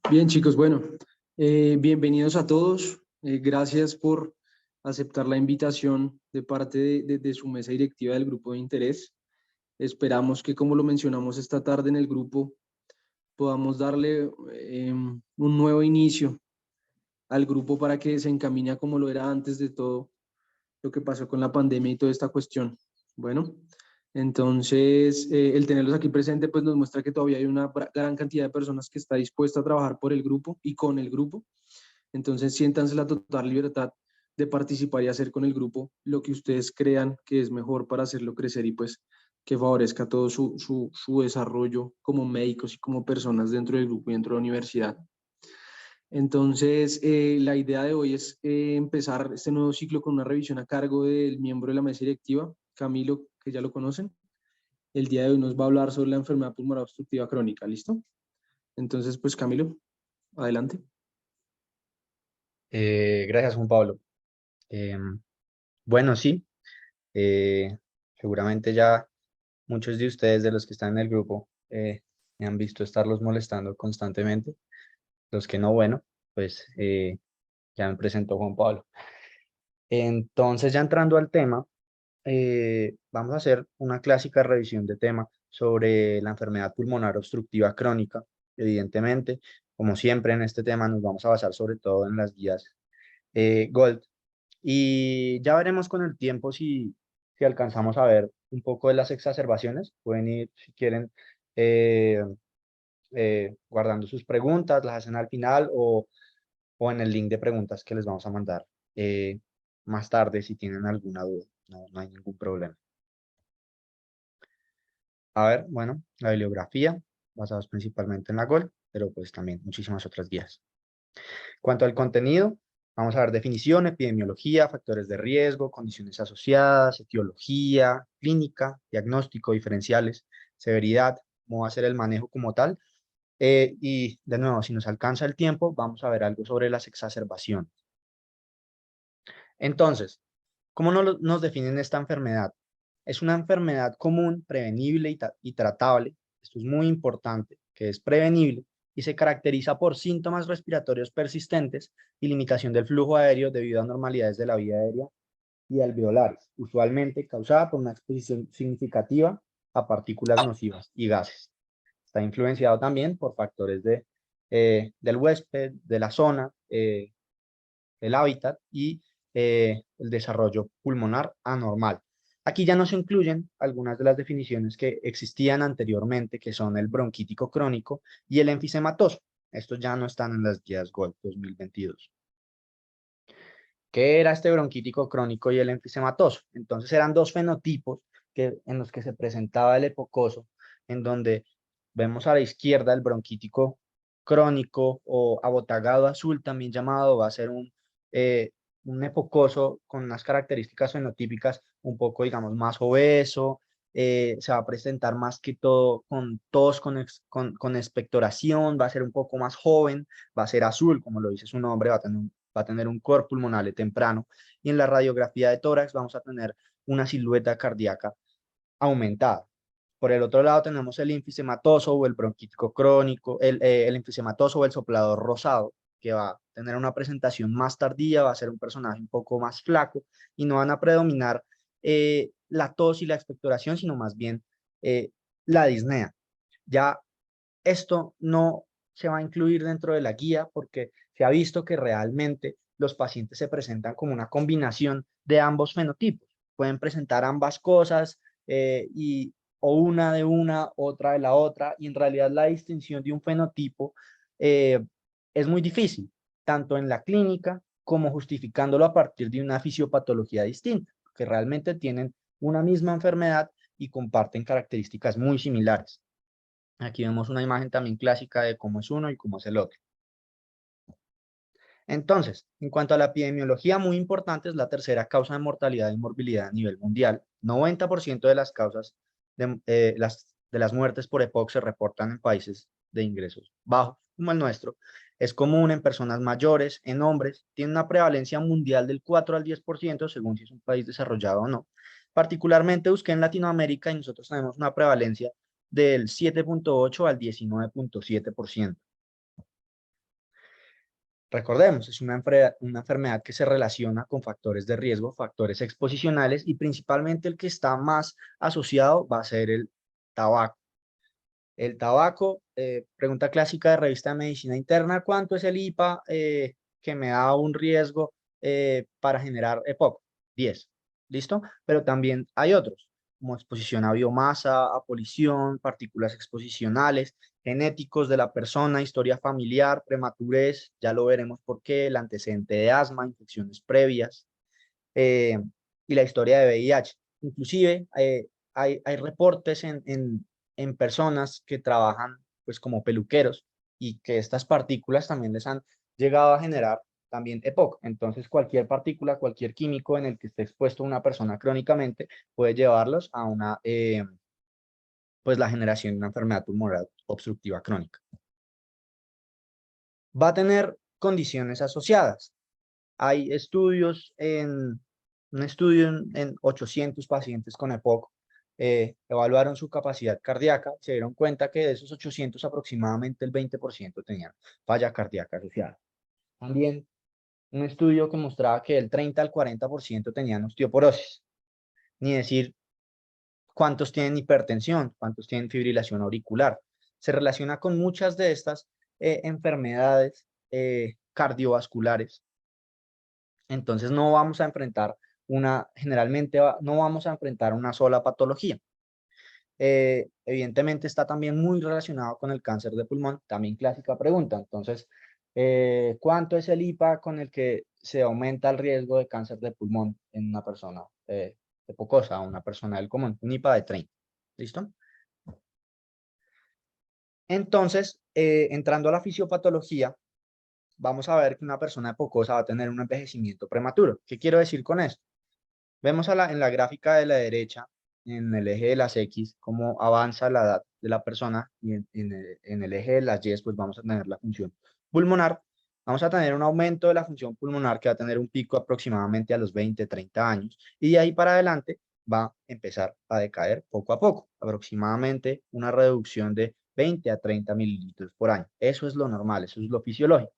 Bien, chicos, bueno, bienvenidos a todos. Gracias por aceptar la invitación de parte de su mesa directiva del grupo de interés. Esperamos que, como lo mencionamos esta tarde en el grupo, podamos darle un nuevo inicio al grupo para que se encamine a como lo era antes de todo lo que pasó con la pandemia y toda esta cuestión. Bueno, entonces el tenerlos aquí presente pues nos muestra que todavía hay una gran cantidad de personas que está dispuesta a trabajar por el grupo y con el grupo. Entonces siéntanse la total libertad de participar y hacer con el grupo lo que ustedes crean que es mejor para hacerlo crecer y pues que favorezca todo su desarrollo como médicos y como personas dentro del grupo y dentro de la universidad. Entonces, la idea de hoy es empezar este nuevo ciclo con una revisión a cargo del miembro de la mesa directiva, Camilo, que ya lo conocen. El día de hoy nos va a hablar sobre la enfermedad pulmonar obstructiva crónica, ¿listo? Entonces, pues Camilo, adelante. Gracias, Juan Pablo. Bueno, sí, seguramente ya muchos de ustedes, de los que están en el grupo, me han visto estarlos molestando constantemente. Los que no, bueno, pues ya me presentó Juan Pablo. Entonces, ya entrando al tema, vamos a hacer una clásica revisión de tema sobre la enfermedad pulmonar obstructiva crónica. Evidentemente, como siempre en este tema, nos vamos a basar sobre todo en las guías Gold. Y ya veremos con el tiempo si alcanzamos a ver un poco de las exacerbaciones. Pueden ir, si quieren, eh, guardando sus preguntas, las hacen al final o en el link de preguntas que les vamos a mandar eh, más tarde si tienen alguna duda. No, no hay ningún problema. A ver, bueno, la bibliografía, basados principalmente en la GOL, pero pues también muchísimas otras guías. Cuanto al contenido, vamos a ver definición, epidemiología, factores de riesgo, condiciones asociadas, etiología, clínica, diagnóstico, diferenciales, severidad, cómo va a ser el manejo como tal. Y de nuevo, si nos alcanza el tiempo, vamos a ver algo sobre las exacerbaciones. Entonces, ¿cómo nos definen esta enfermedad? Es una enfermedad común, prevenible y tratable. Esto es muy importante, que es prevenible y se caracteriza por síntomas respiratorios persistentes y limitación del flujo aéreo debido a anormalidades de la vía aérea y alveolares, usualmente causada por una exposición significativa a partículas nocivas y gases. Está influenciado también por factores del huésped, de la zona, el hábitat y el desarrollo pulmonar anormal. Aquí ya no se incluyen algunas de las definiciones que existían anteriormente, que son el bronquítico crónico y el enfisematoso. Estos ya no están en las guías GOLD 2022. ¿Qué era este bronquítico crónico y el enfisematoso? Entonces eran dos fenotipos en los que se presentaba el epocoso, en donde vemos a la izquierda el bronquítico crónico o abotagado azul, también llamado, va a ser un epocoso con unas características fenotípicas un poco, digamos, más obeso, se va a presentar más que todo con tos, con expectoración, va a ser un poco más joven, va a ser azul, como lo dice su nombre, va a tener un cor pulmonale temprano y en la radiografía de tórax vamos a tener una silueta cardíaca aumentada. Por el otro lado tenemos el enfisematoso o el bronquítico crónico, el enfisematoso o el soplador rosado, que va a tener una presentación más tardía, va a ser un personaje un poco más flaco y no van a predominar la tos y la expectoración, sino más bien eh, la disnea. Ya esto no se va a incluir dentro de la guía porque se ha visto que realmente los pacientes se presentan como una combinación de ambos fenotipos. Pueden presentar ambas cosas o una de una, otra de la otra, y en realidad la distinción de un fenotipo eh, es muy difícil, tanto en la clínica como justificándolo a partir de una fisiopatología distinta, que realmente tienen una misma enfermedad y comparten características muy similares. Aquí vemos una imagen también clásica de cómo es uno y cómo es el otro. Entonces, en cuanto a la epidemiología, muy importante, es la tercera causa de mortalidad y morbilidad a nivel mundial. 90% de las causas de las muertes por EPOC se reportan en países de ingresos bajos, como el nuestro. Es común en personas mayores, en hombres, tiene una prevalencia mundial del 4 al 10%, según si es un país desarrollado o no. Particularmente busqué en Latinoamérica y nosotros tenemos una prevalencia del 7,8 al 19,7%. Recordemos, es una enfermedad que se relaciona con factores de riesgo, factores exposicionales y principalmente el que está más asociado va a ser el tabaco. El tabaco, pregunta clásica de revista de medicina interna, ¿cuánto es el IPA que me da un riesgo para generar EPOC? 10, ¿listo? Pero también hay otros, como exposición a biomasa, a polisión, partículas exposicionales, genéticos de la persona, historia familiar, prematurez, ya lo veremos por qué, el antecedente de asma, infecciones previas eh, y la historia de VIH. Inclusive hay reportes en personas que trabajan pues como peluqueros y que estas partículas también les han llegado a generar también EPOC. Entonces cualquier partícula, cualquier químico en el que esté expuesto una persona crónicamente puede llevarlos a una, pues la generación de una enfermedad pulmonar obstructiva crónica. Va a tener condiciones asociadas. Hay estudios un estudio en 800 pacientes con EPOC, evaluaron su capacidad cardíaca, se dieron cuenta que de esos 800 aproximadamente el 20% tenían falla cardíaca asociada. También un estudio que mostraba que el 30 al 40% tenían osteoporosis, ni decir cuántos tienen hipertensión, cuántos tienen fibrilación auricular. Se relaciona con muchas de estas enfermedades cardiovasculares. Entonces no vamos a enfrentar generalmente no vamos a enfrentar una sola patología. Evidentemente está también muy relacionado con el cáncer de pulmón, también clásica pregunta. Entonces, ¿cuánto es el IPA con el que se aumenta el riesgo de cáncer de pulmón en una persona epocosa o una persona del común? Un IPA de 30, ¿listo? Entonces, entrando a la fisiopatología, vamos a ver que una persona epocosa va a tener un envejecimiento prematuro. ¿Qué quiero decir con esto? Vemos en la gráfica de la derecha, en el eje de las X, cómo avanza la edad de la persona y en el eje de las Y, pues vamos a tener la función pulmonar. Vamos a tener un aumento de la función pulmonar que va a tener un pico aproximadamente a los 20, 30 años y de ahí para adelante va a empezar a decaer poco a poco, aproximadamente una reducción de 20 a 30 mililitros por año. Eso es lo normal, eso es lo fisiológico.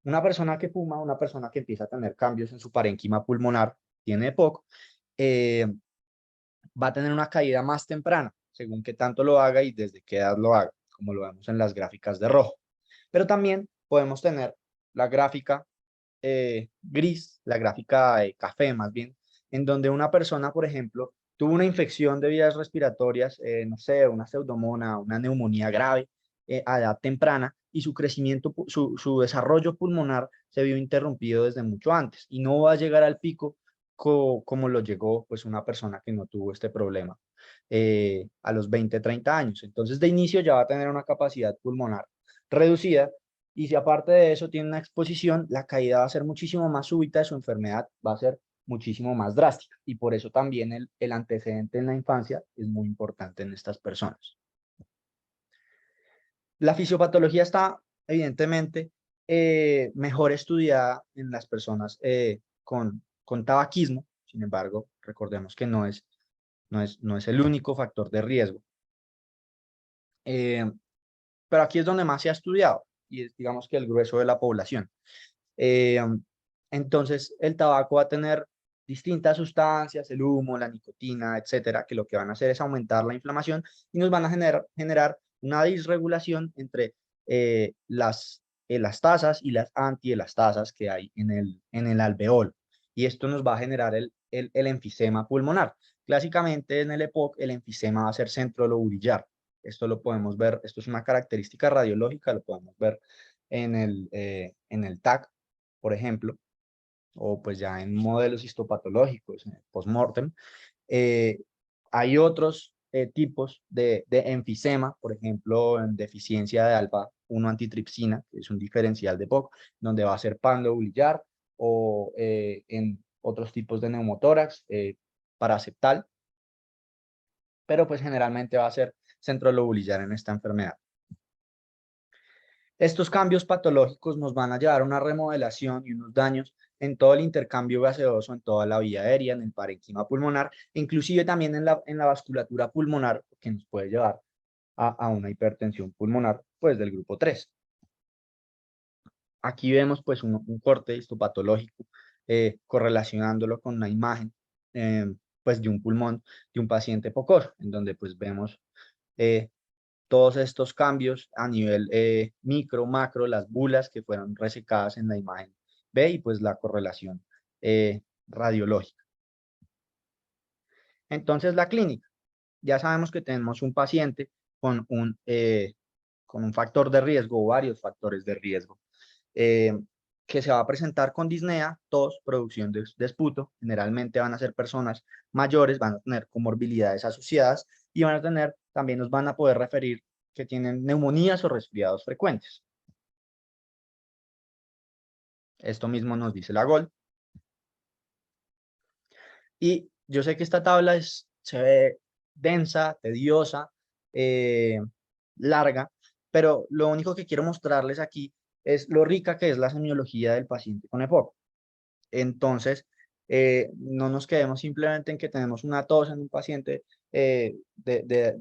Una persona que fuma, una persona que empieza a tener cambios en su parénquima pulmonar, tiene EPOC, eh, va a tener una caída más temprana, según qué tanto lo haga y desde qué edad lo haga, como lo vemos en las gráficas de rojo. Pero también podemos tener la gráfica gris, la gráfica café más bien, en donde una persona, por ejemplo, tuvo una infección de vías respiratorias, no sé, una pseudomonas, una neumonía grave a edad temprana y su crecimiento, su desarrollo pulmonar se vio interrumpido desde mucho antes y no va a llegar al pico como lo llegó pues una persona que no tuvo este problema a los 20, 30 años. Entonces de inicio ya va a tener una capacidad pulmonar reducida y si aparte de eso tiene una exposición, la caída va a ser muchísimo más súbita de su enfermedad, va a ser muchísimo más drástica y por eso también el antecedente en la infancia es muy importante en estas personas. La fisiopatología está evidentemente mejor estudiada en las personas con tabaquismo, sin embargo, recordemos que no es el único factor de riesgo. Pero aquí es donde más se ha estudiado y es, digamos que el grueso de la población. Eh, entonces, el tabaco va a tener distintas sustancias, el humo, la nicotina, etcétera, que lo que van a hacer es aumentar la inflamación y nos van a generar una disregulación entre las elastasas y las antielastasas que hay en el alveolo. Y esto nos va a generar el enfisema pulmonar. Clásicamente en el EPOC el enfisema va a ser centrolobular. Esto lo podemos ver, esto es una característica radiológica, lo podemos ver en el TAC, por ejemplo, o pues ya en modelos histopatológicos, post-mortem. Eh, hay otros tipos de enfisema, por ejemplo, en deficiencia de alfa-1 antitripsina, que es un diferencial de POC, donde va a ser pando-bulillar, o en otros tipos de neumotórax, paraceptal, pero pues generalmente va a ser centrolobulillar en esta enfermedad. Estos cambios patológicos nos van a llevar a una remodelación y unos daños en todo el intercambio gaseoso, en toda la vía aérea, en el parénquima pulmonar, inclusive también en la vasculatura pulmonar, que nos puede llevar a una hipertensión pulmonar, pues del grupo 3. Aquí vemos pues un corte histopatológico correlacionándolo con una imagen pues de un pulmón de un paciente POCOS, en donde pues vemos eh, todos estos cambios a nivel micro, macro, las bulas que fueron resecadas en la imagen B y pues la correlación radiológica. Entonces la clínica, ya sabemos que tenemos un paciente con un factor de riesgo o varios factores de riesgo eh, que se va a presentar con disnea, tos, producción de esputo. Generalmente van a ser personas mayores, van a tener comorbilidades asociadas y van a tener, también nos van a poder referir que tienen neumonías o resfriados frecuentes. Esto mismo nos dice la GOL. Y yo sé que esta tabla se ve densa, tediosa, eh, larga, pero lo único que quiero mostrarles aquí es lo rica que es la semiología del paciente con EPOC. Entonces, no nos quedemos simplemente en que tenemos una tos en un paciente de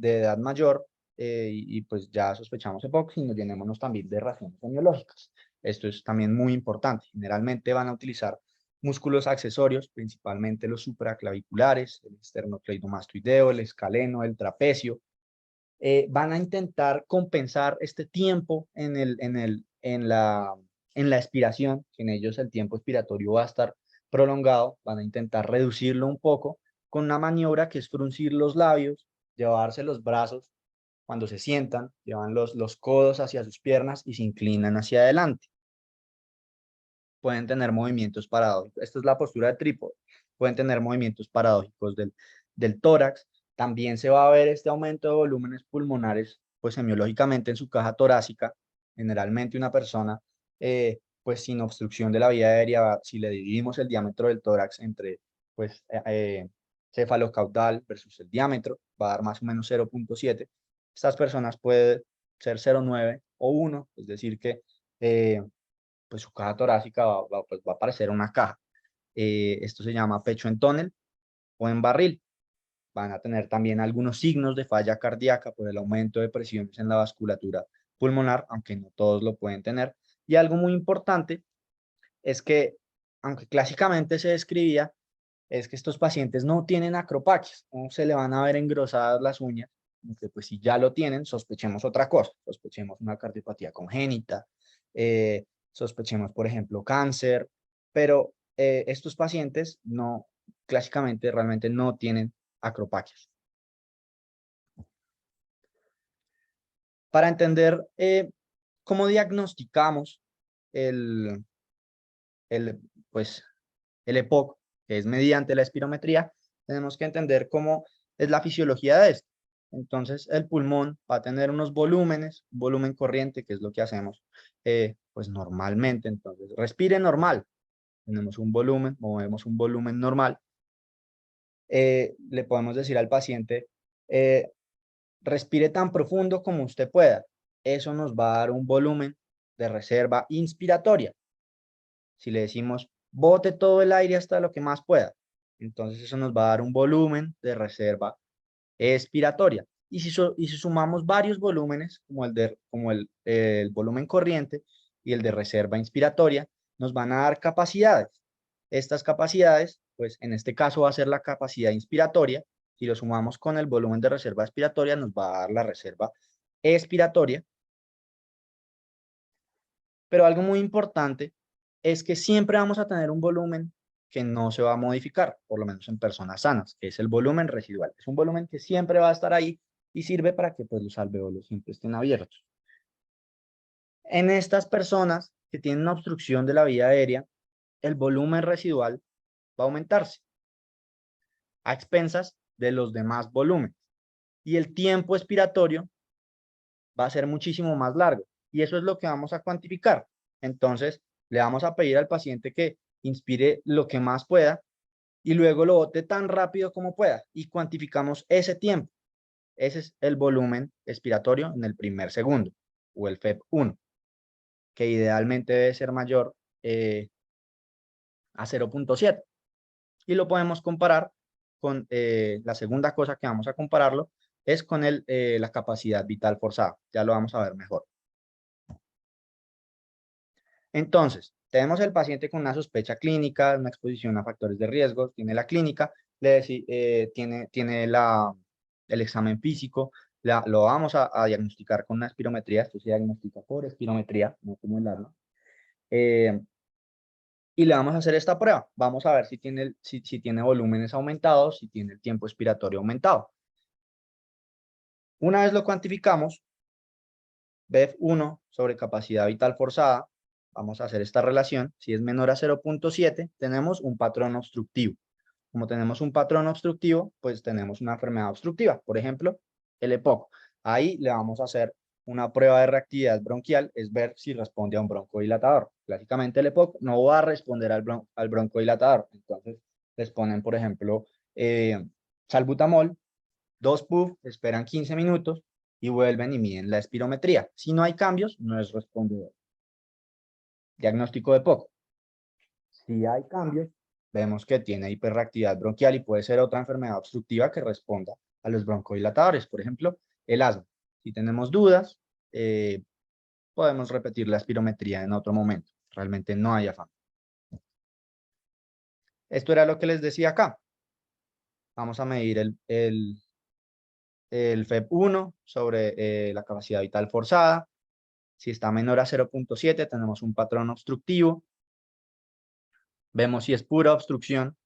edad mayor y pues ya sospechamos EPOC, sino llenémonos también de razones semiológicas. Esto es también muy importante. Generalmente van a utilizar músculos accesorios, principalmente los supraclaviculares, el esternocleidomastoideo, el escaleno, el trapecio. Van a intentar compensar este tiempo en la expiración, que en ellos el tiempo expiratorio va a estar prolongado, van a intentar reducirlo un poco con una maniobra que es fruncir los labios, llevarse los brazos cuando se sientan, llevan los codos hacia sus piernas y se inclinan hacia adelante. Pueden tener movimientos paradójicos. Esta es la postura de trípode. Pueden tener movimientos paradójicos del tórax. También se va a ver este aumento de volúmenes pulmonares, pues semiológicamente en su caja torácica. Generalmente una persona, pues sin obstrucción de la vía aérea, si le dividimos el diámetro del tórax entre, pues, cefalocaudal versus el diámetro, va a dar más o menos 0,7. Estas personas pueden ser 0,9 o 1, es decir que pues su caja torácica pues va a parecer una caja. Esto se llama pecho en tónel o en barril. Van a tener también algunos signos de falla cardíaca por el aumento de presiones en la vasculatura pulmonar, aunque no todos lo pueden tener. Y algo muy importante es que, aunque clásicamente se describía, es que estos pacientes no tienen acropaquias, no se le van a ver engrosadas las uñas, aunque pues si ya lo tienen, sospechemos otra cosa, sospechemos una cardiopatía congénita, sospechemos, por ejemplo, cáncer, pero estos pacientes no, clásicamente realmente no tienen acropaquias. Para entender cómo diagnosticamos el, el, pues, el EPOC, que es mediante la espirometría, tenemos que entender cómo es la fisiología de esto. Entonces, el pulmón va a tener unos volúmenes, un volumen corriente, que es lo que hacemos pues normalmente. Entonces, respire normal. Tenemos un volumen, movemos un volumen normal. Le podemos decir al paciente, respire tan profundo como usted pueda. Eso nos va a dar un volumen de reserva inspiratoria. Si le decimos, bote todo el aire hasta lo que más pueda, entonces eso nos va a dar un volumen de reserva expiratoria. Y si sumamos varios volúmenes, como el volumen corriente y el de reserva inspiratoria, nos van a dar capacidades. Estas capacidades, pues en este caso va a ser la capacidad inspiratoria. Si lo sumamos con el volumen de reserva expiratoria, nos va a dar la reserva expiratoria. Pero algo muy importante es que siempre vamos a tener un volumen que no se va a modificar, por lo menos en personas sanas, que es el volumen residual. Es un volumen que siempre va a estar ahí y sirve para que pues, los alveolos siempre estén abiertos. En estas personas que tienen una obstrucción de la vía aérea, el volumen residual va a aumentarse a expensas de los demás volúmenes y el tiempo expiratorio va a ser muchísimo más largo y eso es lo que vamos a cuantificar. Entonces, le vamos a pedir al paciente que inspire lo que más pueda y luego lo bote tan rápido como pueda y cuantificamos ese tiempo. Ese es el volumen expiratorio en el primer segundo o el FEP1, que idealmente debe ser mayor a 0,7. Y lo podemos comparar con la segunda cosa que vamos a compararlo es con la capacidad vital forzada. Ya lo vamos a ver mejor. Entonces, tenemos el paciente con una sospecha clínica, una exposición a factores de riesgo, tiene la clínica, tiene el examen físico, lo vamos a diagnosticar con una espirometría, esto se diagnostica por espirometría, no como el arma, y le vamos a hacer esta prueba. Vamos a ver si tiene volúmenes aumentados, si tiene el tiempo expiratorio aumentado. Una vez lo cuantificamos, BEF1 sobre capacidad vital forzada, vamos a hacer esta relación. Si es menor a 0,7, tenemos un patrón obstructivo. Como tenemos un patrón obstructivo, pues tenemos una enfermedad obstructiva. Por ejemplo, el EPOC. Ahí le vamos a hacer una prueba de reactividad bronquial, es ver si responde a un broncodilatador. Clásicamente el EPOC no va a responder al broncodilatador. Entonces, les ponen, por ejemplo, salbutamol, 2 puff, esperan 15 minutos y vuelven y miden la espirometría. Si no hay cambios, no es respondedor. Diagnóstico de EPOC. Si hay cambios, vemos que tiene hiperreactividad bronquial y puede ser otra enfermedad obstructiva que responda a los broncodilatadores, por ejemplo, el asma. Si tenemos dudas, podemos repetir la espirometría en otro momento. Realmente no hay afán. Esto era lo que les decía acá. Vamos a medir el FEB1 sobre la capacidad vital forzada. Si está menor a 0,7, tenemos un patrón obstructivo. Vemos si es pura obstrucción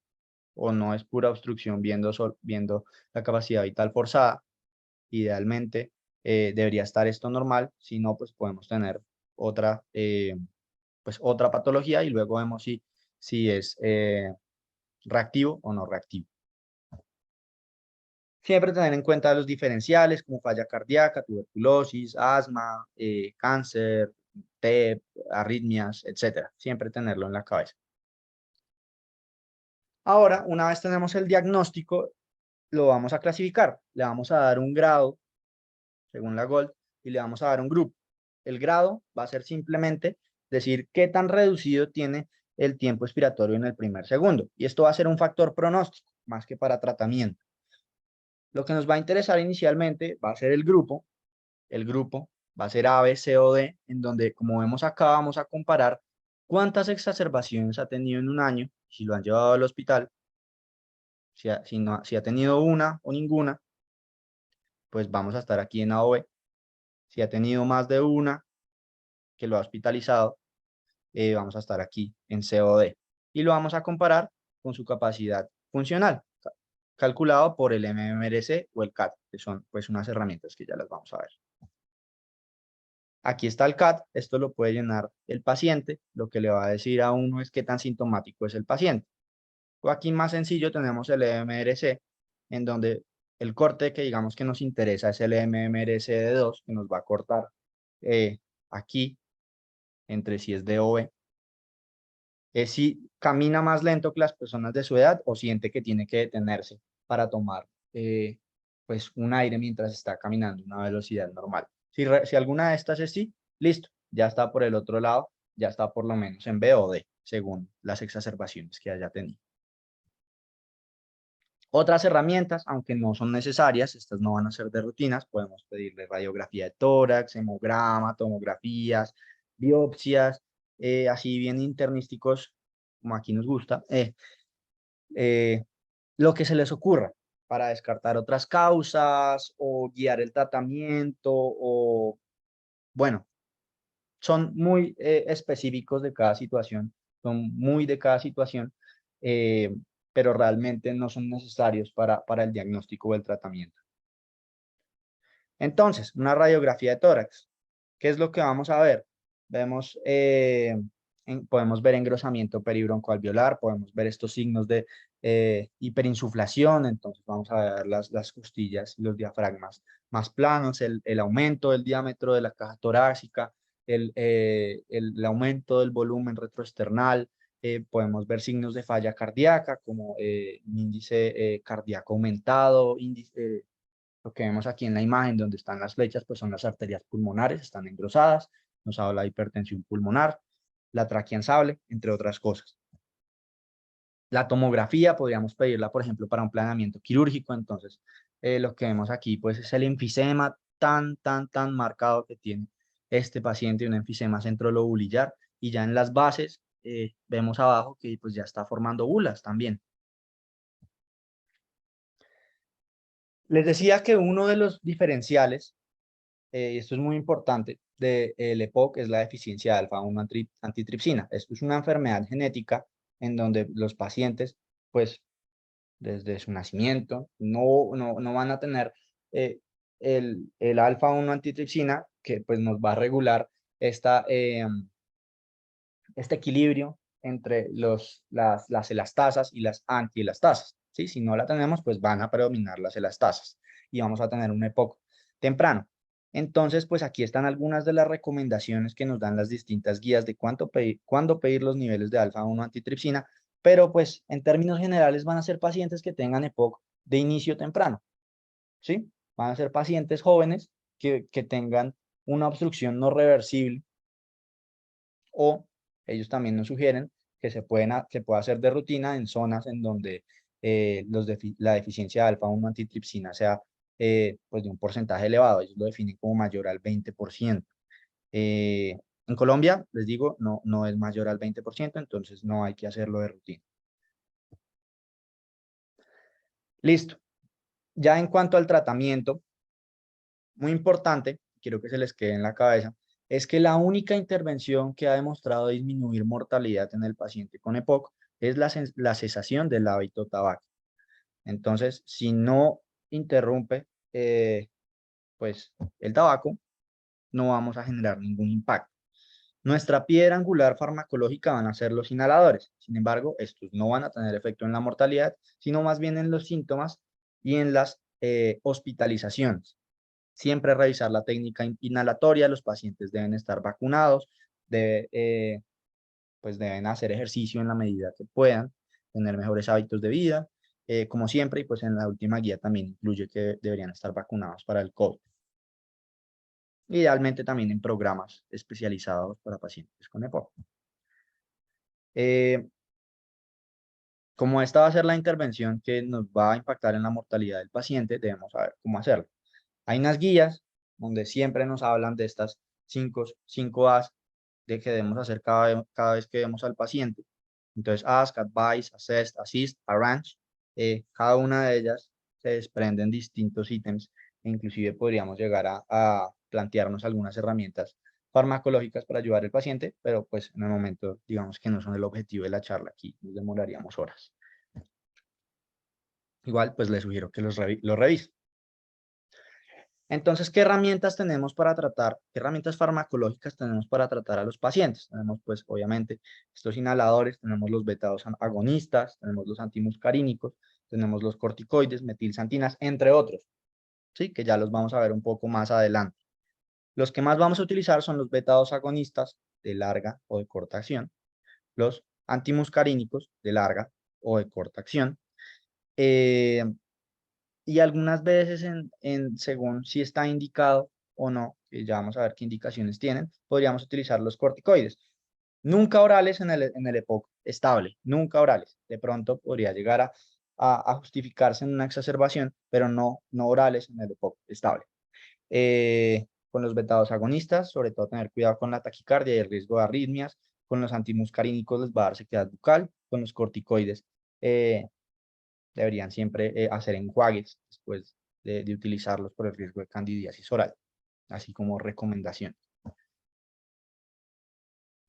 o no es pura obstrucción viendo la capacidad vital forzada. Idealmente debería estar esto normal, si no, pues podemos tener otra, otra patología y luego vemos si es reactivo o no reactivo. Siempre tener en cuenta los diferenciales como falla cardíaca, tuberculosis, asma, cáncer, TEP, arritmias, etcétera. Siempre tenerlo en la cabeza. Ahora, una vez tenemos el diagnóstico, lo vamos a clasificar. Le vamos a dar un grado, según la GOLD, y le vamos a dar un grupo. El grado va a ser simplemente decir qué tan reducido tiene el tiempo expiratorio en el primer segundo. Y esto va a ser un factor pronóstico, más que para tratamiento. Lo que nos va a interesar inicialmente va a ser el grupo. El grupo va a ser A, B, C o D, en donde, como vemos acá, vamos a comparar cuántas exacerbaciones ha tenido en un año, si lo han llevado al hospital, si ha tenido una o ninguna, pues vamos a estar aquí en A o B. Si ha tenido más de una que lo ha hospitalizado, vamos a estar aquí en C o D. Y lo vamos a comparar con su capacidad funcional, calculado por el MMRC o el CAT, que son pues unas herramientas que ya las vamos a ver. Aquí está el CAT, esto lo puede llenar el paciente, lo que le va a decir a uno es qué tan sintomático es el paciente. O aquí más sencillo tenemos el MMRC, en donde el corte que digamos que nos interesa es el MMRC de 2, que nos va a cortar aquí, entre si es D o B. Es si camina más lento que las personas de su edad o siente que tiene que detenerse para tomar pues un aire mientras está caminando a una velocidad normal. Si alguna de estas es sí, listo, ya está por el otro lado, ya está por lo menos en B o D, según las exacerbaciones que haya tenido. Otras herramientas, aunque no son necesarias, estas no van a ser de rutinas, podemos pedirle radiografía de tórax, hemograma, tomografías, biopsias, así bien internísticos, como aquí nos gusta, lo que se les ocurra para descartar otras causas o guiar el tratamiento o, bueno, son muy específicos de cada situación, son muy de cada situación, eh, pero realmente no son necesarios para el diagnóstico o el tratamiento. Entonces, una radiografía de tórax. ¿Qué es lo que vamos a ver? Vemos, podemos ver engrosamiento peribroncoalveolar, podemos ver estos signos de hiperinsuflación, entonces vamos a ver las costillas y los diafragmas más planos, el aumento del diámetro de la caja torácica, el aumento del volumen retroesternal, podemos ver signos de falla cardíaca como un índice cardíaco aumentado, lo que vemos aquí en la imagen donde están las flechas, pues son las arterias pulmonares, están engrosadas, nos habla de hipertensión pulmonar, la tráquea sable, entre otras cosas. La tomografía podríamos pedirla, por ejemplo, para un planeamiento quirúrgico, entonces lo que vemos aquí pues es el enfisema tan marcado que tiene este paciente, un enfisema centrolobulillar, y ya en las bases vemos abajo que pues ya está formando bulas también. Les decía que uno de los diferenciales, y esto es muy importante, del EPOC es la deficiencia de alfa-1 antitripsina. Esto es una enfermedad genética en donde los pacientes, pues, desde su nacimiento, no van a tener el alfa-1 antitripsina que pues nos va a regular este equilibrio entre las elastasas y las antielastasas, ¿sí? Si no la tenemos, pues van a predominar las elastasas y vamos a tener un EPOC temprano. Entonces, pues aquí están algunas de las recomendaciones que nos dan las distintas guías de cuándo pedir los niveles de alfa-1 antitripsina, pero pues en términos generales van a ser pacientes que tengan EPOC de inicio temprano, ¿sí? Van a ser pacientes jóvenes que tengan una obstrucción no reversible, o ellos también nos sugieren que se pueda hacer de rutina en zonas en donde la deficiencia de alfa-1 antitripsina sea pues de un porcentaje elevado. Ellos lo definen como mayor al 20%. En Colombia, les digo, no es mayor al 20%, entonces no hay que hacerlo de rutina. Listo. Ya en cuanto al tratamiento, muy importante, quiero que se les quede en la cabeza, es que la única intervención que ha demostrado disminuir mortalidad en el paciente con EPOC es la cesación del hábito tabaco. Entonces, si no interrumpe pues el tabaco, no vamos a generar ningún impacto. Nuestra piedra angular farmacológica van a ser los inhaladores. Sin embargo, estos no van a tener efecto en la mortalidad, sino más bien en los síntomas y en las hospitalizaciones. Siempre revisar la técnica inhalatoria, los pacientes deben estar vacunados, pues deben hacer ejercicio en la medida que puedan, tener mejores hábitos de vida, como siempre, y pues en la última guía también incluye que deberían estar vacunados para el COVID. Idealmente también en programas especializados para pacientes con EPOC. Como esta va a ser la intervención que nos va a impactar en la mortalidad del paciente, debemos saber cómo hacerlo. Hay unas guías donde siempre nos hablan de estas cinco A's de que debemos hacer cada vez que vemos al paciente. Entonces, Ask, Advise, Assess, Assist, Arrange, cada una de ellas se desprenden distintos ítems e inclusive podríamos llegar a plantearnos algunas herramientas farmacológicas para ayudar al paciente, pero pues en el momento digamos que no son el objetivo de la charla, aquí nos demoraríamos horas. Igual, pues les sugiero que los revisen. Entonces, ¿qué herramientas tenemos para tratar? ¿Qué herramientas farmacológicas tenemos para tratar a los pacientes? Tenemos, pues, obviamente, estos inhaladores, tenemos los beta-2 agonistas, tenemos los antimuscarínicos, tenemos los corticoides, metilsantinas, entre otros, ¿sí? Que ya los vamos a ver un poco más adelante. Los que más vamos a utilizar son los beta-2 agonistas de larga o de corta acción, los antimuscarínicos de larga o de corta acción, y algunas veces según si está indicado o no, que ya vamos a ver qué indicaciones tienen, podríamos utilizar los corticoides. Nunca orales en el EPOC estable, nunca orales. De pronto podría llegar a justificarse en una exacerbación, pero no orales en el EPOC estable. Con los beta-2 agonistas, sobre todo tener cuidado con la taquicardia y el riesgo de arritmias. Con los antimuscarínicos les va a dar sequedad bucal. Con los corticoides deberían siempre hacer enjuagues después de utilizarlos por el riesgo de candidiasis oral, así como recomendación.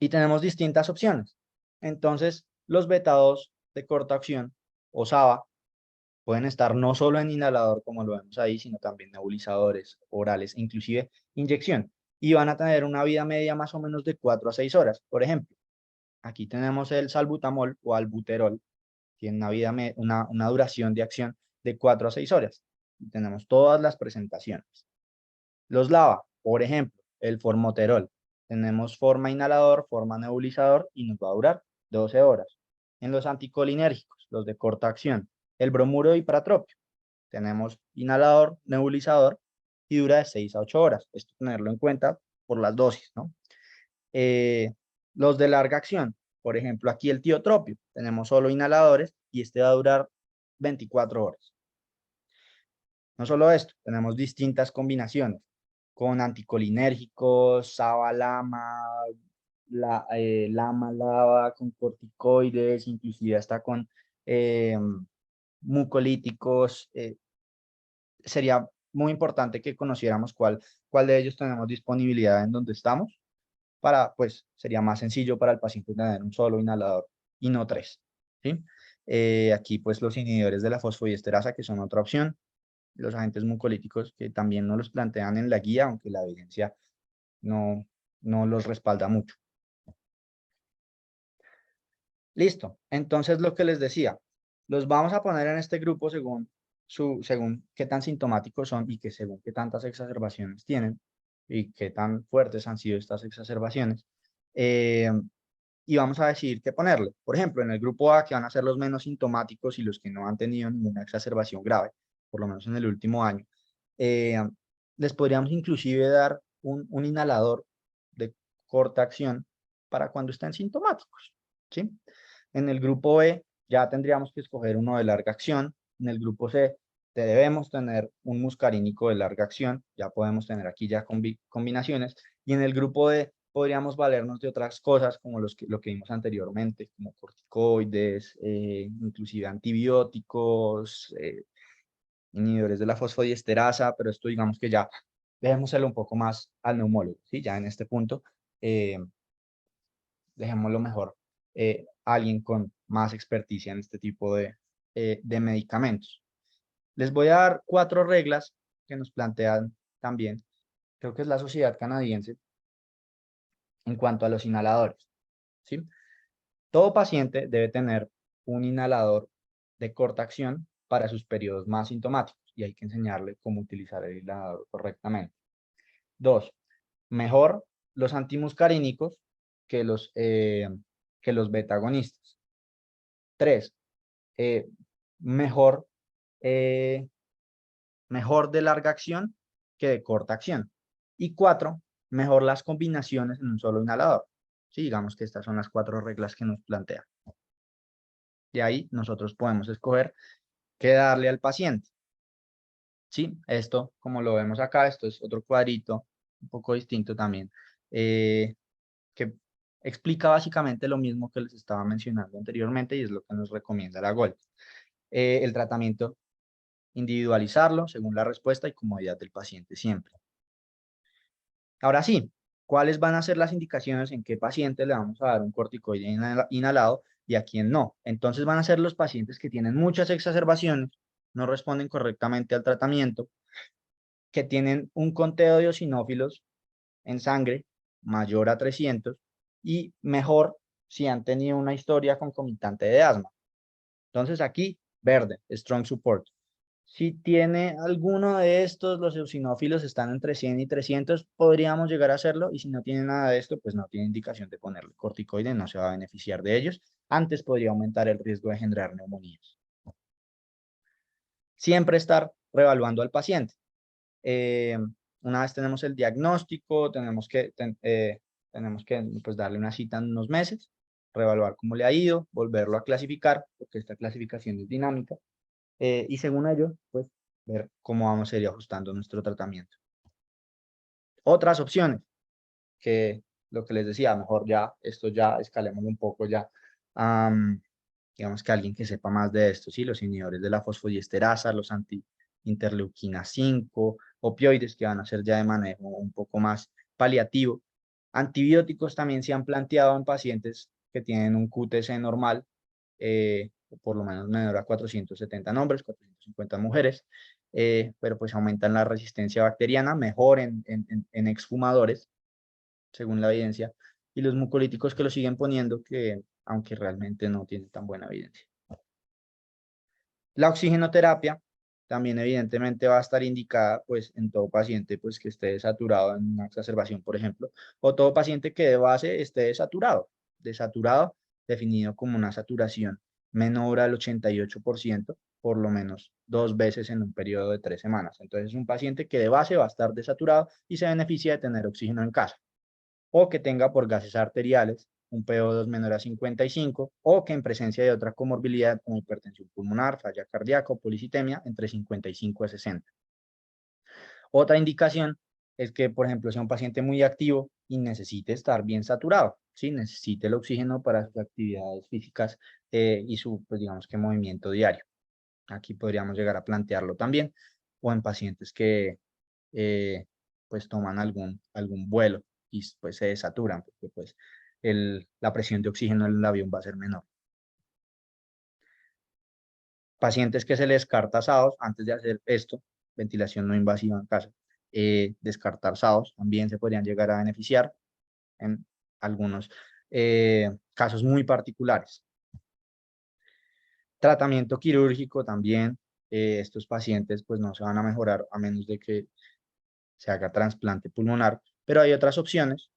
Y tenemos distintas opciones. Entonces, los beta-2 de corta acción o SABA pueden estar no solo en inhalador, como lo vemos ahí, sino también nebulizadores orales, inclusive inyección. Y van a tener una vida media más o menos de 4 a 6 horas. Por ejemplo, aquí tenemos el salbutamol o albuterol, tiene una duración de acción de 4 a 6 horas. Y tenemos todas las presentaciones. Los LABA, por ejemplo, el formoterol. Tenemos forma inhalador, forma nebulizador y nos va a durar 12 horas. En los anticolinérgicos, los de corta acción, el bromuro de ipratropio. Tenemos inhalador, nebulizador y dura de 6 a 8 horas. Esto tenerlo en cuenta por las dosis, ¿no? Los de larga acción, por ejemplo, aquí el tiotropio, tenemos solo inhaladores y este va a durar 24 horas. No solo esto, tenemos distintas combinaciones con anticolinérgicos, sabalama, lama, lava, con corticoides, inclusive hasta con eh, mucolíticos. Sería muy importante que conociéramos cuál de ellos tenemos disponibilidad en donde estamos, pues sería más sencillo para el paciente tener un solo inhalador y no tres, ¿sí? Aquí pues los inhibidores de la fosfodiesterasa, que son otra opción, los agentes mucolíticos que también no los plantean en la guía, aunque la evidencia no, no los respalda mucho. Listo, entonces lo que les decía, los vamos a poner en este grupo según qué tan sintomáticos son y que según qué tantas exacerbaciones tienen y qué tan fuertes han sido estas exacerbaciones. Y vamos a decidir qué ponerle. Por ejemplo, en el grupo A, que van a ser los menos sintomáticos y los que no han tenido ninguna exacerbación grave, por lo menos en el último año, eh, les podríamos inclusive dar un inhalador de corta acción para cuando estén sintomáticos, ¿sí? En el grupo B ya tendríamos que escoger uno de larga acción. En el grupo C debemos tener un muscarínico de larga acción. Ya podemos tener aquí ya combinaciones. Y en el grupo D podríamos valernos de otras cosas como lo que vimos anteriormente, como corticoides, inclusive antibióticos, inhibidores de la fosfodiesterasa, pero esto digamos que ya dejémoselo un poco más al neumólogo, ¿sí? Ya en este punto, eh, dejémoslo mejor a alguien con más experticia en este tipo de medicamentos. Les voy a dar 4 reglas que nos plantean también, creo que es la Sociedad Canadiense, en cuanto a los inhaladores, ¿sí? Todo paciente debe tener un inhalador de corta acción para sus periodos más sintomáticos y hay que enseñarle cómo utilizar el inhalador correctamente. 2, mejor los antimuscarínicos que los beta-agonistas. 3, eh, mejor, eh, mejor de larga acción que de corta acción. Y 4, mejor las combinaciones en un solo inhalador. Sí, digamos que estas son las 4 reglas que nos plantea. De ahí nosotros podemos escoger qué darle al paciente. Sí, esto, como lo vemos acá, esto es otro cuadrito, un poco distinto también, que explica básicamente lo mismo que les estaba mencionando anteriormente y es lo que nos recomienda la GOLD. El tratamiento, individualizarlo según la respuesta y comodidad del paciente siempre. Ahora sí, ¿cuáles van a ser las indicaciones en qué paciente le vamos a dar un corticoide inhalado y a quién no? Entonces van a ser los pacientes que tienen muchas exacerbaciones, no responden correctamente al tratamiento, que tienen un conteo de eosinófilos en sangre mayor a 300 y mejor si han tenido una historia concomitante de asma. Entonces aquí, verde, strong support. Si tiene alguno de estos, los eosinófilos están entre 100 y 300, podríamos llegar a hacerlo, y si no tiene nada de esto, pues no tiene indicación de ponerle corticoide, no se va a beneficiar de ellos. Antes podría aumentar el riesgo de generar neumonías. Siempre estar reevaluando al paciente. Una vez tenemos el diagnóstico, tenemos que pues, darle una cita en unos meses, reevaluar cómo le ha ido, volverlo a clasificar, porque esta clasificación es dinámica, y según ello, pues ver cómo vamos a ir ajustando nuestro tratamiento. Otras opciones, que lo que les decía, mejor ya, esto ya escalemos un poco ya, digamos que alguien que sepa más de esto, ¿sí? Los inhibidores de la fosfodiesterasa, los anti-interleuquina 5, opioides que van a ser ya de manejo un poco más paliativo. Antibióticos también se han planteado en pacientes que tienen un QTC normal, por lo menos menor a 470 hombres, 450 mujeres, pero pues aumentan la resistencia bacteriana, mejor en exfumadores, según la evidencia, y los mucolíticos que lo siguen poniendo, que aunque realmente no tienen tan buena evidencia. La oxigenoterapia también evidentemente va a estar indicada pues en todo paciente pues que esté saturado en una exacerbación, por ejemplo, o todo paciente que de base esté desaturado definido como una saturación menor al 88%, por lo menos 2 veces en un periodo de 3 semanas. Entonces es un paciente que de base va a estar desaturado y se beneficia de tener oxígeno en casa, o que tenga por gases arteriales un PO2 menor a 55, o que en presencia de otra comorbilidad como hipertensión pulmonar, falla cardíaca o policitemia entre 55 a 60. Otra indicación es que, por ejemplo, sea un paciente muy activo y necesite estar bien saturado. ¿sí? Necesite el oxígeno para sus actividades físicas y su, pues digamos que movimiento diario. Aquí podríamos llegar a plantearlo también, o en pacientes que pues toman algún vuelo y pues se desaturan, porque pues la presión de oxígeno en el avión va a ser menor. Pacientes que se les descarta SAOS, antes de hacer esto, ventilación no invasiva en casa, descartar SAOS también se podrían llegar a beneficiar en algunos casos muy particulares. Tratamiento quirúrgico también, estos pacientes pues no se van a mejorar a menos de que se haga trasplante pulmonar, pero hay otras opciones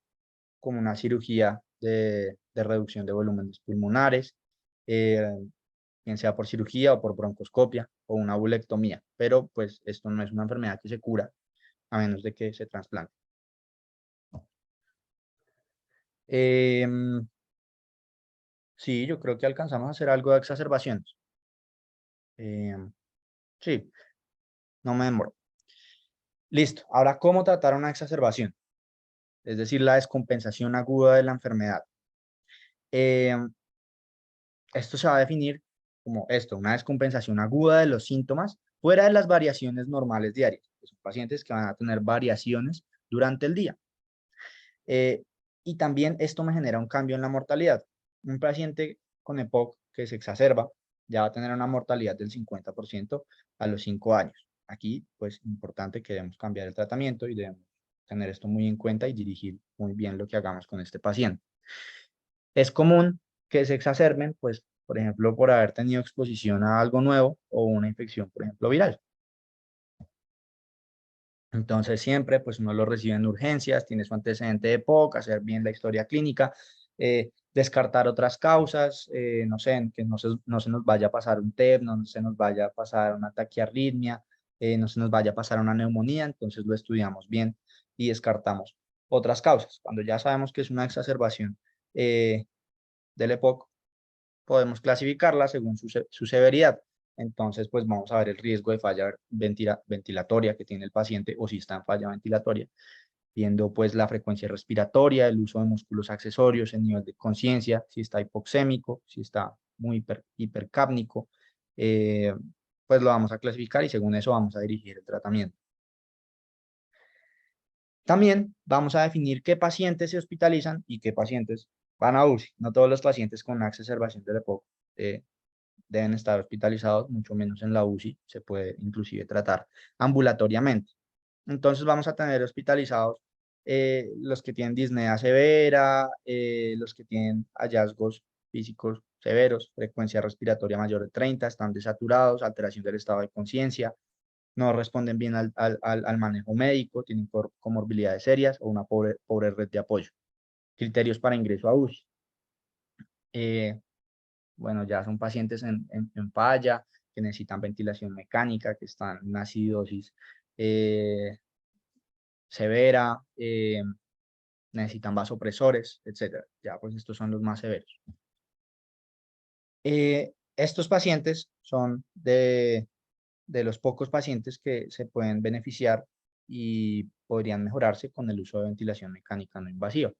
como una cirugía de reducción de volúmenes pulmonares, eh, bien sea por cirugía o por broncoscopia o una bulectomía, pero pues esto no es una enfermedad que se cura a menos de que se trasplante. Sí, yo creo que alcanzamos a hacer algo de exacerbaciones. Sí, no me demoro. Listo, ahora, ¿cómo tratar una exacerbación? Es decir, la descompensación aguda de la enfermedad. Esto se va a definir como esto, una descompensación aguda de los síntomas fuera de las variaciones normales diarias. Son pacientes que van a tener variaciones durante el día. Y también esto me genera un cambio en la mortalidad. Un paciente con EPOC que se exacerba ya va a tener una mortalidad del 50% a los 5 años. Aquí, pues, importante que debemos cambiar el tratamiento y debemos tener esto muy en cuenta y dirigir muy bien lo que hagamos con este paciente. Es común que se exacerben, pues, por ejemplo, por haber tenido exposición a algo nuevo o una infección, por ejemplo, viral. Entonces, siempre, pues, uno lo recibe en urgencias, tiene su antecedente de EPOC, hacer bien la historia clínica, descartar otras causas, no sé, que no se nos vaya a pasar un TEP, no se nos vaya a pasar una taquiarritmia, no se nos vaya a pasar una neumonía, entonces lo estudiamos bien y descartamos otras causas. Cuando ya sabemos que es una exacerbación del EPOC, podemos clasificarla según su severidad. Entonces, pues vamos a ver el riesgo de falla ventilatoria que tiene el paciente o si está en falla ventilatoria, viendo pues la frecuencia respiratoria, el uso de músculos accesorios, el nivel de conciencia, si está hipoxémico, si está muy hipercápnico, pues lo vamos a clasificar y según eso vamos a dirigir el tratamiento. También vamos a definir qué pacientes se hospitalizan y qué pacientes van a UCI. No todos los pacientes con una exacerbación del EPOC deben estar hospitalizados, mucho menos en la UCI, se puede inclusive tratar ambulatoriamente. Entonces vamos a tener hospitalizados los que tienen disnea severa, los que tienen hallazgos físicos severos, frecuencia respiratoria mayor de 30, están desaturados, alteración del estado de conciencia, no responden bien al manejo médico, tienen comorbilidades serias o una pobre red de apoyo. Criterios para ingreso a UCI. Bueno, ya son pacientes en falla, que necesitan ventilación mecánica, que están en una acidosis severa, necesitan vasopresores, etcétera. Ya, pues estos son los más severos. Estos pacientes son de los pocos pacientes que se pueden beneficiar y podrían mejorarse con el uso de ventilación mecánica no invasiva.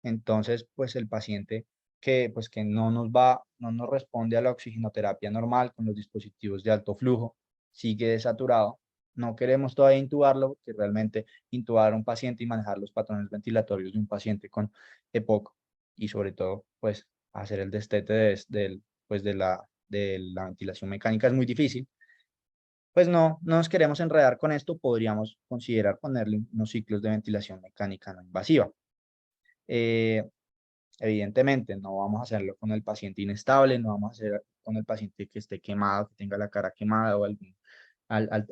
Entonces, pues el paciente que no nos responde a la oxigenoterapia normal con los dispositivos de alto flujo, sigue desaturado. No queremos todavía intubarlo, porque realmente intubar a un paciente y manejar los patrones ventilatorios de un paciente con EPOC y sobre todo, pues hacer el destete pues, de la ventilación mecánica es muy difícil. Pues no nos queremos enredar con esto, podríamos considerar ponerle unos ciclos de ventilación mecánica no invasiva. Eh, Evidentemente, no vamos a hacerlo con el paciente inestable, no vamos a hacer con el paciente que esté quemado, que tenga la cara quemada o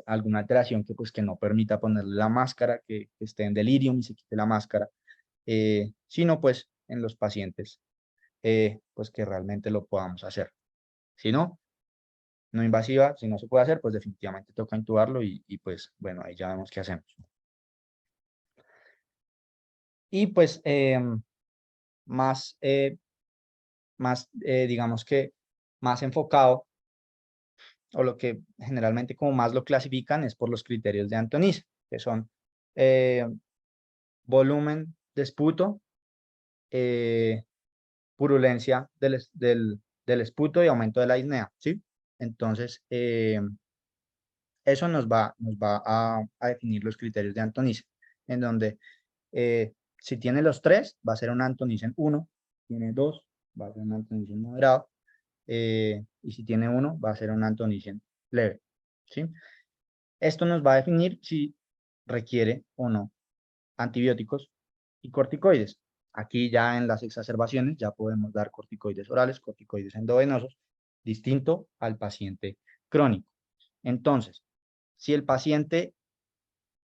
alguna alteración que, pues, que no permita ponerle la máscara, que esté en delirium y se quite la máscara, sino pues en los pacientes pues que realmente lo podamos hacer. Si no, no invasiva, si no se puede hacer, pues definitivamente toca intubarlo y pues bueno, ahí ya vemos qué hacemos. Y pues más, digamos que más enfocado, o lo que generalmente como más lo clasifican es por los criterios de Antonice, que son volumen de esputo, purulencia del esputo y aumento de la disnea, ¿sí? Entonces, eso nos va a definir los criterios de Antonisen, en donde si tiene los tres, va a ser un Antonisen 1, tiene 2, va a ser un Antonisen moderado, y si tiene 1, va a ser un Antonisen leve, ¿sí? Esto nos va a definir si requiere o no antibióticos y corticoides. Aquí ya en las exacerbaciones ya podemos dar corticoides orales, corticoides endovenosos, distinto al paciente crónico. Entonces, si el paciente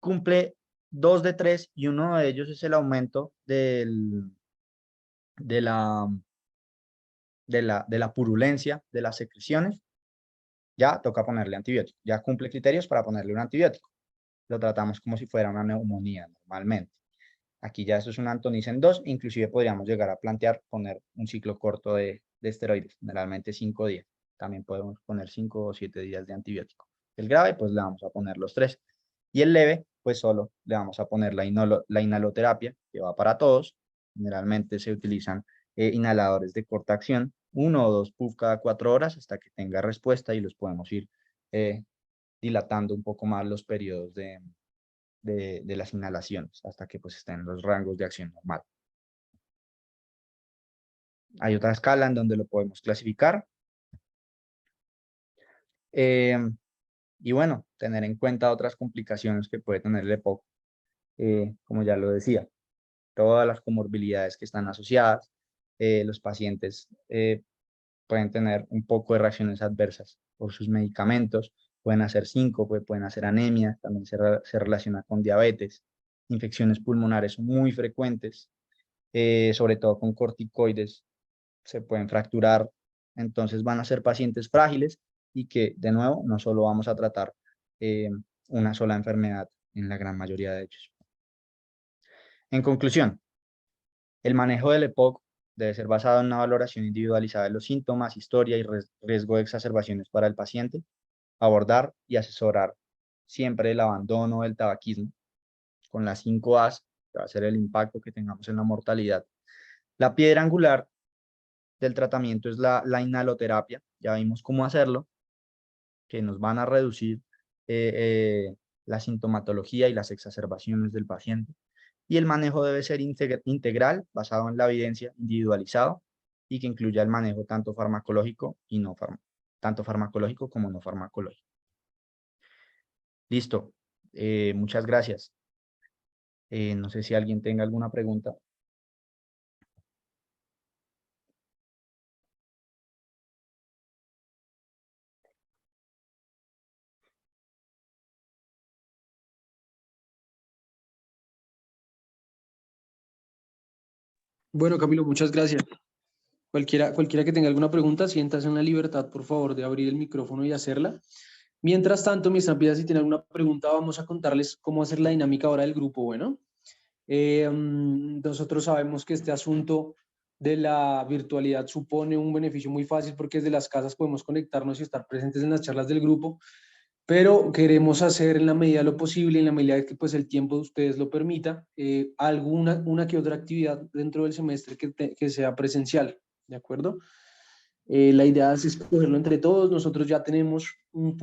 cumple 2 de 3 y uno de ellos es el aumento de la purulencia de las secreciones, ya toca ponerle antibiótico. Ya cumple criterios para ponerle un antibiótico. Lo tratamos como si fuera una neumonía normalmente. Aquí ya eso es un Antonisen 2, inclusive podríamos llegar a plantear poner un ciclo corto de esteroides, generalmente 5 días. También podemos poner 5 o 7 días de antibiótico. El grave, pues le vamos a poner los 3. Y el leve, pues solo le vamos a poner la inhaloterapia, que va para todos. Generalmente se utilizan inhaladores de corta acción, 1 o 2 puff cada 4 horas hasta que tenga respuesta y los podemos ir dilatando un poco más los periodos de las inhalaciones hasta que pues estén en los rangos de acción normal. Hay otra escala en donde lo podemos clasificar. Y bueno, tener en cuenta otras complicaciones que puede tener el EPOC, como ya lo decía, todas las comorbilidades que están asociadas, los pacientes pueden tener un poco de reacciones adversas por sus medicamentos, pueden hacer síncope, pueden hacer anemia, también se relaciona con diabetes, infecciones pulmonares son muy frecuentes, sobre todo con corticoides, se pueden fracturar, entonces van a ser pacientes frágiles y que, de nuevo, no solo vamos a tratar una sola enfermedad en la gran mayoría de ellos. En conclusión, el manejo del EPOC debe ser basado en una valoración individualizada de los síntomas, historia y riesgo de exacerbaciones para el paciente, abordar y asesorar siempre el abandono del tabaquismo con las 5 A's, que va a ser el impacto que tengamos en la mortalidad. La piedra angular del tratamiento es la inhaloterapia, ya vimos cómo hacerlo, que nos van a reducir la sintomatología y las exacerbaciones del paciente. Y el manejo debe ser integral, basado en la evidencia, individualizado, y que incluya el manejo tanto farmacológico y no tanto farmacológico como no farmacológico. Listo. Muchas gracias. No sé si alguien tenga alguna pregunta. Bueno, Camilo, muchas gracias. Cualquiera que tenga alguna pregunta, siéntase en la libertad, por favor, de abrir el micrófono y hacerla. Mientras tanto, mis trampitas, si tienen alguna pregunta, vamos a contarles cómo hacer la dinámica ahora del grupo. Bueno, nosotros sabemos que este asunto de la virtualidad supone un beneficio muy fácil porque desde las casas podemos conectarnos y estar presentes en las charlas del grupo, pero queremos hacer en la medida de lo posible, en la medida de que pues el tiempo de ustedes lo permita, una que otra actividad dentro del semestre que sea presencial, ¿de acuerdo? La idea es escogerlo entre todos. Nosotros ya tenemos un